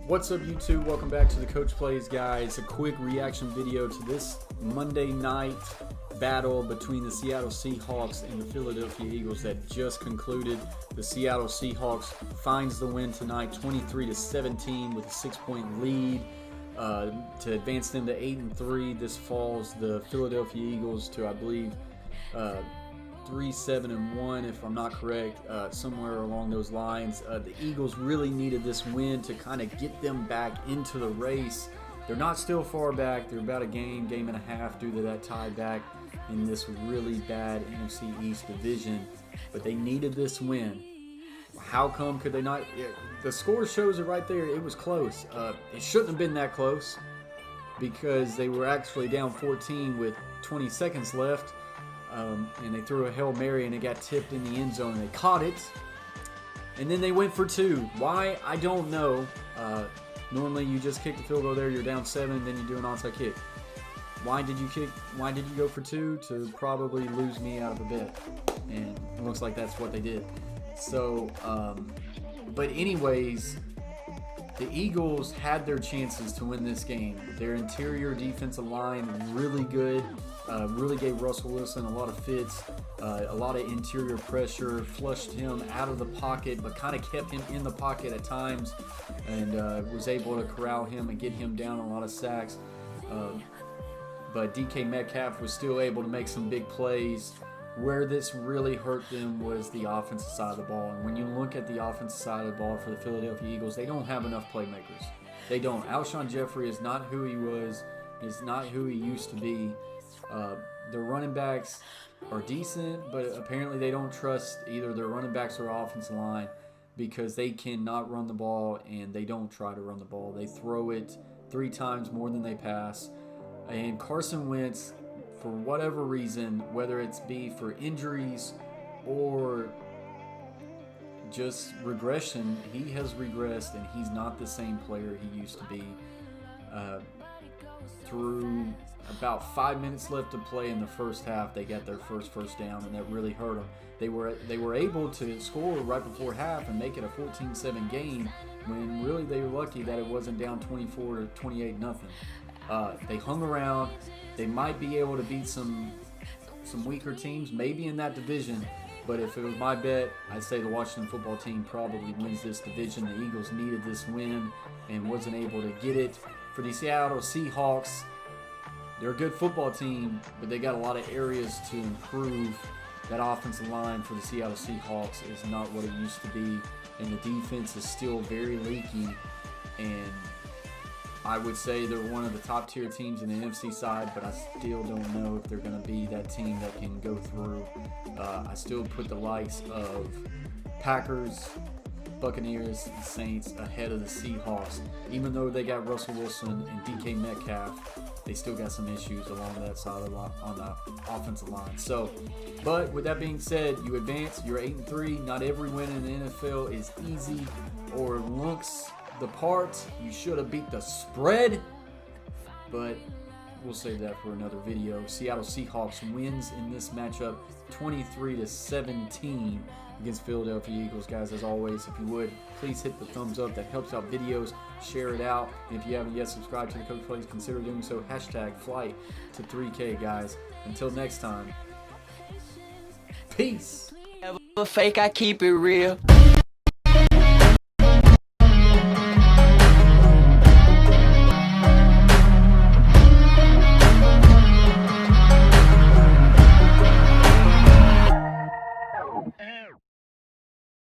What's up, YouTube? Welcome back to the Coach Plays, guys. A quick reaction video to this Monday night battle between the Seattle Seahawks and the Philadelphia Eagles that just concluded. The Seattle Seahawks finds the win tonight, 23-17, with a 6-point lead to advance them to 8-3. This falls the Philadelphia Eagles to, I believe, 3-7-1, if I'm not correct, somewhere along those lines. The Eagles really needed this win to kind of get them back into the race. They're not still far back. They're about a game and a half due to that tie back in this really bad NFC East division. But they needed this win. How come could they not? The score shows it right there. It was close. It shouldn't have been that close because they were actually down 14 with 20 seconds left. And they threw a Hail Mary and it got tipped in the end zone and they caught it. And then they went for two. Why? I don't know. Normally you just kick the field goal there, you're down 7, then you do an onside kick. Why did you go for 2? To probably lose me out of a bet. And it looks like that's what they did. So, but anyways, the Eagles had their chances to win this game. Their interior defensive line really good. Really gave Russell Wilson a lot of fits, a lot of interior pressure, flushed him out of the pocket, but kind of kept him in the pocket at times, and was able to corral him and get him down a lot of sacks. But DK Metcalf was still able to make some big plays. Where this really hurt them was the offensive side of the ball. And when you look at the offensive side of the ball for the Philadelphia Eagles, they don't have enough playmakers. They don't. Alshon Jeffrey is not who he was, is not who he used to be. Their running backs are decent, but apparently they don't trust either their running backs or offensive line because they cannot run the ball, and they don't try to run the ball. They throw it 3 times more than they pass. And Carson Wentz, for whatever reason, whether it's for injuries or just regression, he has regressed and he's not the same player he used to be. Through about 5 minutes left to play in the first half, they got their first down, and that really hurt them. They were able to score right before half and make it a 14-7 game when really they were lucky that it wasn't down 24-28 nothing. They hung around. They might be able to beat some weaker teams, maybe in that division. But if it was my bet, I'd say the Washington football team probably wins this division. The Eagles needed this win and wasn't able to get it. For the Seattle Seahawks, they're a good football team, but they got a lot of areas to improve. That offensive line for the Seattle Seahawks is not what it used to be, and the defense is still very leaky. And I would say they're one of the top tier teams in the NFC side, but I still don't know if they're going to be that team that can go through. I still put the likes of Packers, Buccaneers, and Saints ahead of the Seahawks. Even though they got Russell Wilson and DK Metcalf, they still got some issues along that side of on the offensive line. So, but with that being said, you advance. You're 8-3. Not every win in the NFL is easy or looks the part. You should have beat the spread, but we'll save that for another video. Seattle Seahawks wins in this matchup 23-17 against Philadelphia Eagles. Guys, as always, if you would, please hit the thumbs up. That helps out videos. Share it out. And if you haven't yet subscribed to the Coach Plays, consider doing so. #flight to 3K, guys. Until next time, peace. Never fake, I keep it real.